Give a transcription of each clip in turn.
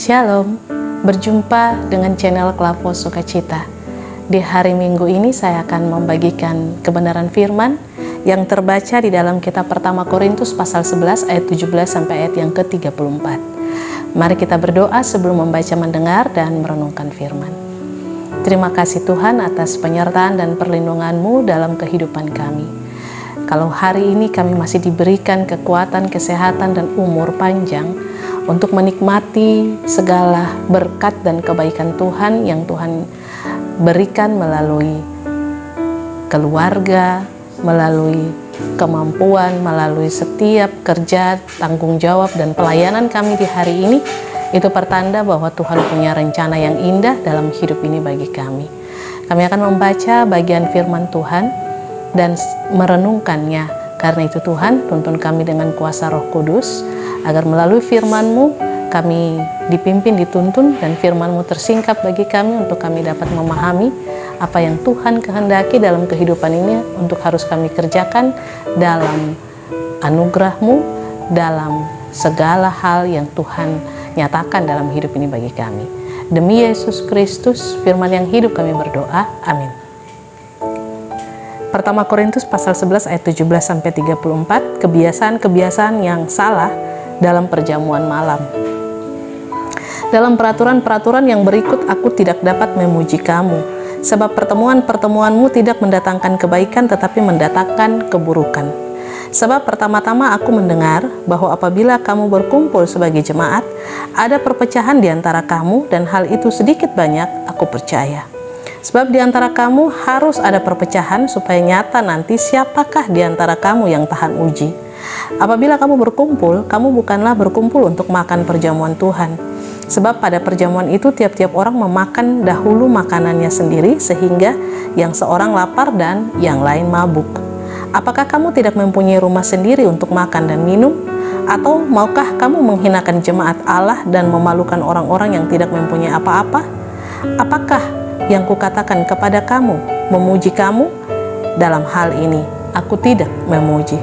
Shalom, berjumpa dengan channel Klavo Sukacita. Di hari Minggu ini saya akan membagikan kebenaran firman yang terbaca di dalam kitab pertama Korintus pasal 11 ayat 17 sampai ayat yang ke-34. Mari kita berdoa sebelum membaca, mendengar, dan merenungkan firman. Terima kasih Tuhan atas penyertaan dan perlindungan-Mu dalam kehidupan kami. Kalau hari ini kami masih diberikan kekuatan, kesehatan, dan umur panjang untuk menikmati segala berkat dan kebaikan Tuhan yang Tuhan berikan melalui keluarga, melalui kemampuan, melalui setiap kerja, tanggung jawab, dan pelayanan kami di hari ini, itu pertanda bahwa Tuhan punya rencana yang indah dalam hidup ini bagi kami. Kami akan membaca bagian firman Tuhan dan merenungkannya. Karena itu Tuhan, tuntun kami dengan kuasa Roh Kudus, agar melalui firman-Mu kami dipimpin, dituntun, dan firman-Mu tersingkap bagi kami untuk kami dapat memahami apa yang Tuhan kehendaki dalam kehidupan ini untuk harus kami kerjakan dalam anugerah-Mu, dalam segala hal yang Tuhan nyatakan dalam hidup ini bagi kami. Demi Yesus Kristus, firman yang hidup, kami berdoa. Amin. Pertama Korintus pasal 11 ayat 17 sampai 34, kebiasaan-kebiasaan yang salah dalam perjamuan malam. Dalam peraturan-peraturan yang berikut aku tidak dapat memuji kamu, sebab pertemuan-pertemuanmu tidak mendatangkan kebaikan tetapi mendatangkan keburukan. Sebab pertama-tama aku mendengar bahwa apabila kamu berkumpul sebagai jemaat, ada perpecahan di antara kamu, dan hal itu sedikit banyak aku percaya. Sebab di antara kamu harus ada perpecahan supaya nyata nanti siapakah di antara kamu yang tahan uji. Apabila kamu berkumpul, kamu bukanlah berkumpul untuk makan perjamuan Tuhan. Sebab pada perjamuan itu tiap-tiap orang memakan dahulu makanannya sendiri, sehingga yang seorang lapar dan yang lain mabuk. Apakah kamu tidak mempunyai rumah sendiri untuk makan dan minum? Atau maukah kamu menghinakan jemaat Allah dan memalukan orang-orang yang tidak mempunyai apa-apa? Apakah yang kukatakan kepada kamu, memuji kamu? Dalam hal ini, aku tidak memuji.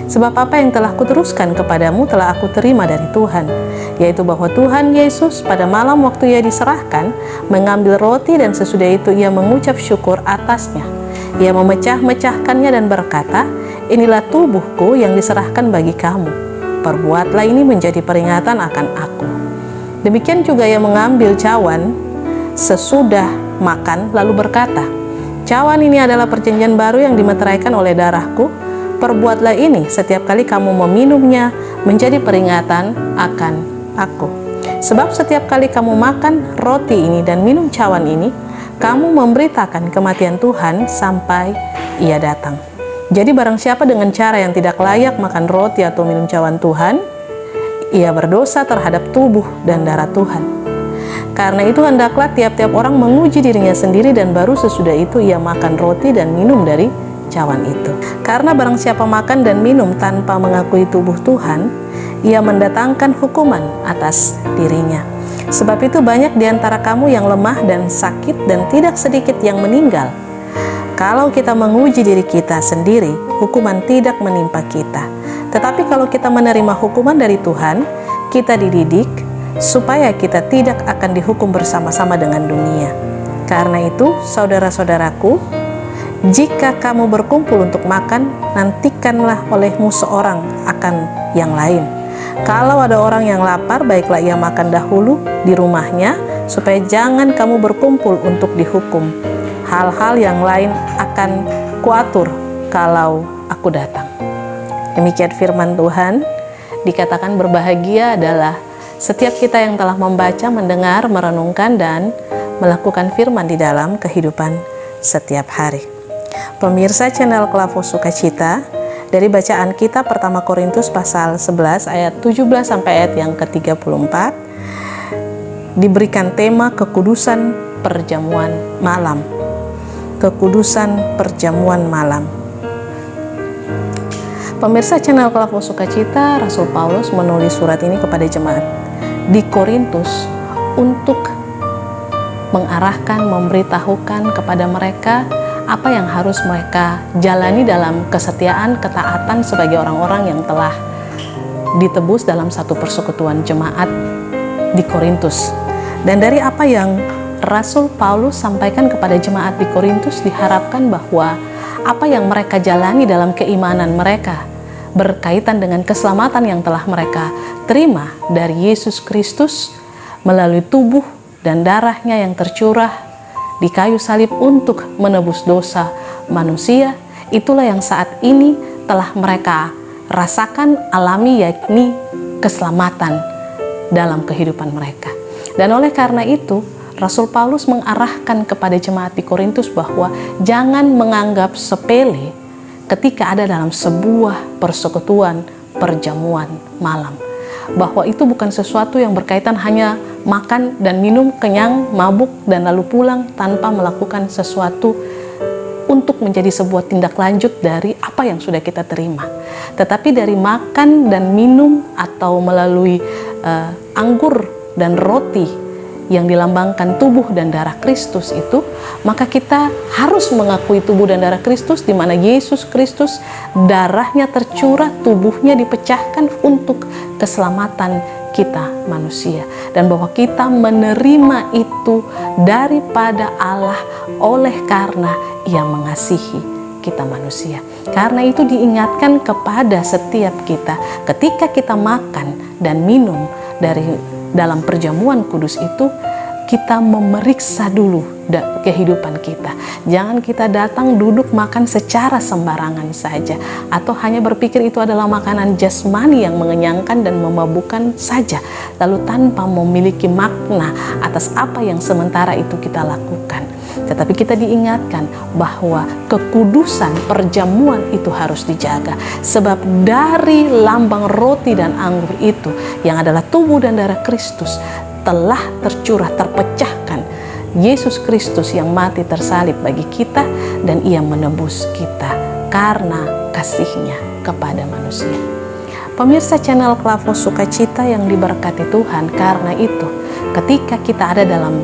Sebab apa yang telah kuteruskan kepadamu telah aku terima dari Tuhan, yaitu bahwa Tuhan Yesus pada malam waktu Ia diserahkan, mengambil roti dan sesudah itu Ia mengucap syukur atasnya. Ia memecah-mecahkannya dan berkata, inilah tubuhku yang diserahkan bagi kamu. Perbuatlah ini menjadi peringatan akan aku. Demikian juga Ia mengambil cawan sesudah makan lalu berkata, cawan ini adalah perjanjian baru yang dimeteraikan oleh darahku. Perbuatlah ini setiap kali kamu meminumnya menjadi peringatan akan aku. Sebab setiap kali kamu makan roti ini dan minum cawan ini, kamu memberitakan kematian Tuhan sampai Ia datang. Jadi barang siapa dengan cara yang tidak layak makan roti atau minum cawan Tuhan, ia berdosa terhadap tubuh dan darah Tuhan. Karena itu hendaklah tiap-tiap orang menguji dirinya sendiri, dan baru sesudah itu ia makan roti dan minum dari cawan itu. Karena barang siapa makan dan minum tanpa mengakui tubuh Tuhan, ia mendatangkan hukuman atas dirinya. Sebab itu banyak di antara kamu yang lemah dan sakit, dan tidak sedikit yang meninggal. Kalau kita menguji diri kita sendiri, hukuman tidak menimpa kita. Tetapi kalau kita menerima hukuman dari Tuhan, kita dididik supaya kita tidak akan dihukum bersama-sama dengan dunia. Karena itu, saudara-saudaraku, jika kamu berkumpul untuk makan, nantikanlah olehmu seorang akan yang lain. Kalau ada orang yang lapar, baiklah ia makan dahulu di rumahnya, supaya jangan kamu berkumpul untuk dihukum. Hal-hal yang lain akan kuatur kalau aku datang. Demikian firman Tuhan. Dikatakan berbahagia adalah setiap kita yang telah membaca, mendengar, merenungkan, dan melakukan firman di dalam kehidupan setiap hari. Pemirsa channel Klavo Sukacita, dari bacaan kita pertama Korintus pasal 11 ayat 17 sampai ayat yang ke-34, diberikan tema kekudusan perjamuan malam. Kekudusan perjamuan malam. Pemirsa channel Klavo Sukacita, Rasul Paulus menulis surat ini kepada jemaat di Korintus untuk mengarahkan, memberitahukan kepada mereka apa yang harus mereka jalani dalam kesetiaan, ketaatan sebagai orang-orang yang telah ditebus dalam satu persekutuan jemaat di Korintus. Dan dari apa yang Rasul Paulus sampaikan kepada jemaat di Korintus, diharapkan bahwa apa yang mereka jalani dalam keimanan mereka berkaitan dengan keselamatan yang telah mereka terima dari Yesus Kristus melalui tubuh dan darahnya yang tercurah di kayu salib untuk menebus dosa manusia, itulah yang saat ini telah mereka rasakan, alami, yakni keselamatan dalam kehidupan mereka. Dan oleh karena itu, Rasul Paulus mengarahkan kepada jemaat di Korintus bahwa jangan menganggap sepele ketika ada dalam sebuah persekutuan, perjamuan malam. Bahwa itu bukan sesuatu yang berkaitan hanya makan dan minum, kenyang, mabuk, dan lalu pulang tanpa melakukan sesuatu untuk menjadi sebuah tindak lanjut dari apa yang sudah kita terima. Tetapi dari makan dan minum atau melalui anggur dan roti yang dilambangkan tubuh dan darah Kristus itu, maka kita harus mengakui tubuh dan darah Kristus, di mana Yesus Kristus darahnya tercurah, tubuhnya dipecahkan untuk keselamatan kita manusia, dan bahwa kita menerima itu daripada Allah oleh karena Ia mengasihi kita manusia. Karena itu diingatkan kepada setiap kita ketika kita makan dan minum dalam perjamuan kudus itu, kita memeriksa dulu kehidupan kita. Jangan kita datang duduk makan secara sembarangan saja, atau hanya berpikir itu adalah makanan jasmani yang mengenyangkan dan memabukkan saja, lalu tanpa memiliki makna atas apa yang sementara itu kita lakukan. Tetapi kita diingatkan bahwa kekudusan perjamuan itu harus dijaga, sebab dari lambang roti dan anggur itu yang adalah tubuh dan darah Kristus telah tercurah, terpecahkan Yesus Kristus yang mati tersalib bagi kita, dan Ia menebus kita karena kasih-Nya kepada manusia. Pemirsa channel Klavos Sukacita yang diberkati Tuhan, karena itu ketika kita ada dalam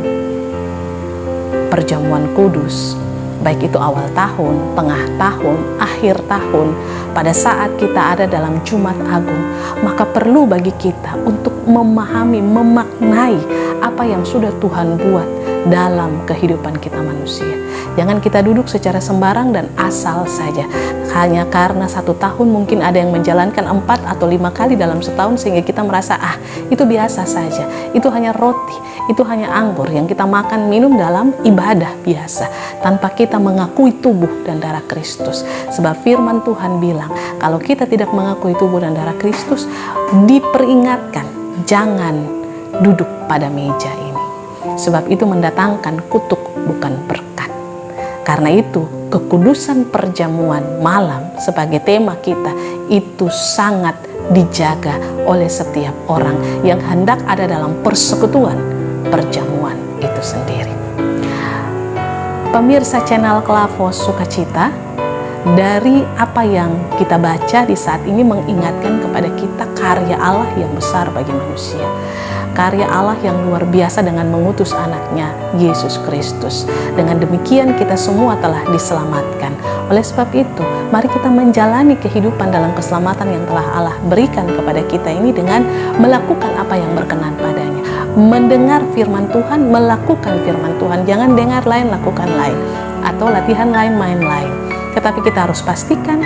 perjamuan kudus, baik itu awal tahun, tengah tahun, akhir tahun, pada saat kita ada dalam Jumat Agung, maka perlu bagi kita untuk memahami, memaknai apa yang sudah Tuhan buat dalam kehidupan kita manusia. Jangan kita duduk secara sembarang dan asal saja, hanya karena satu tahun mungkin ada yang menjalankan 4 atau 5 kali dalam setahun, sehingga kita merasa itu biasa saja, itu hanya roti, itu hanya anggur yang kita makan minum dalam ibadah biasa, tanpa kita mengakui tubuh dan darah Kristus. Sebab firman Tuhan bilang, kalau kita tidak mengakui tubuh dan darah Kristus, diperingatkan jangan duduk pada meja ini, sebab itu mendatangkan kutuk bukan berkat. Karena itu kekudusan perjamuan malam sebagai tema kita itu sangat dijaga oleh setiap orang yang hendak ada dalam persekutuan perjamuan itu sendiri. Pemirsa channel Klavos Sukacita, dari apa yang kita baca di saat ini mengingatkan kepada kita karya Allah yang besar bagi manusia. Karya Allah yang luar biasa dengan mengutus anaknya Yesus Kristus. Dengan demikian kita semua telah diselamatkan. Oleh sebab itu, mari kita menjalani kehidupan dalam keselamatan yang telah Allah berikan kepada kita ini dengan melakukan apa yang berkenan padanya. Mendengar firman Tuhan, melakukan firman Tuhan. Jangan dengar lain, lakukan lain. Atau latihan lain, main lain. Tetapi kita harus pastikan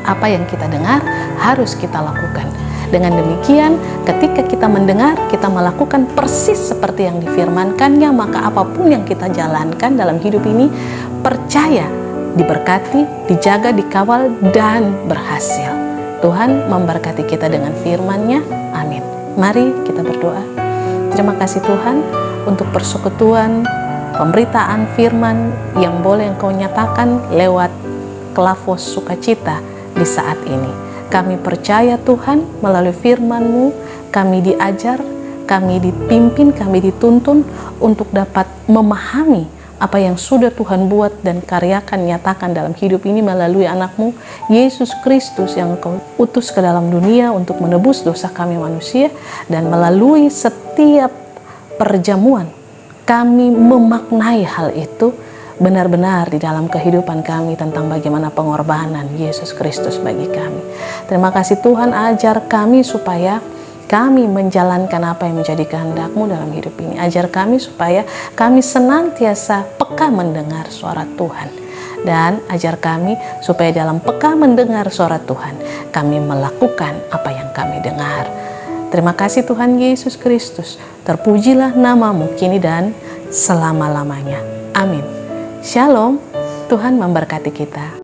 apa yang kita dengar harus kita lakukan. Dengan demikian, ketika kita mendengar, kita melakukan persis seperti yang difirmankannya, maka apapun yang kita jalankan dalam hidup ini, percaya, diberkati, dijaga, dikawal, dan berhasil. Tuhan memberkati kita dengan firman-Nya. Amin. Mari kita berdoa. Terima kasih Tuhan untuk persekutuan, pemberitaan firman yang boleh Engkau nyatakan lewat Klavos Sukacita di saat ini. Kami percaya Tuhan, melalui firman-Mu kami diajar, kami dipimpin, kami dituntun untuk dapat memahami apa yang sudah Tuhan buat dan karyakan, nyatakan dalam hidup ini melalui anak-Mu Yesus Kristus yang Engkau utus ke dalam dunia untuk menebus dosa kami manusia. Dan melalui setiap perjamuan kami memaknai hal itu benar-benar di dalam kehidupan kami tentang bagaimana pengorbanan Yesus Kristus bagi kami. Terima kasih Tuhan, ajar kami supaya kami menjalankan apa yang menjadi kehendak-Mu dalam hidup ini. Ajar kami supaya kami senantiasa peka mendengar suara Tuhan. Dan ajar kami supaya dalam peka mendengar suara Tuhan, kami melakukan apa yang kami dengar. Terima kasih Tuhan Yesus Kristus. Terpujilah nama-Mu kini dan selama-lamanya. Amin. Shalom. Tuhan memberkati kita.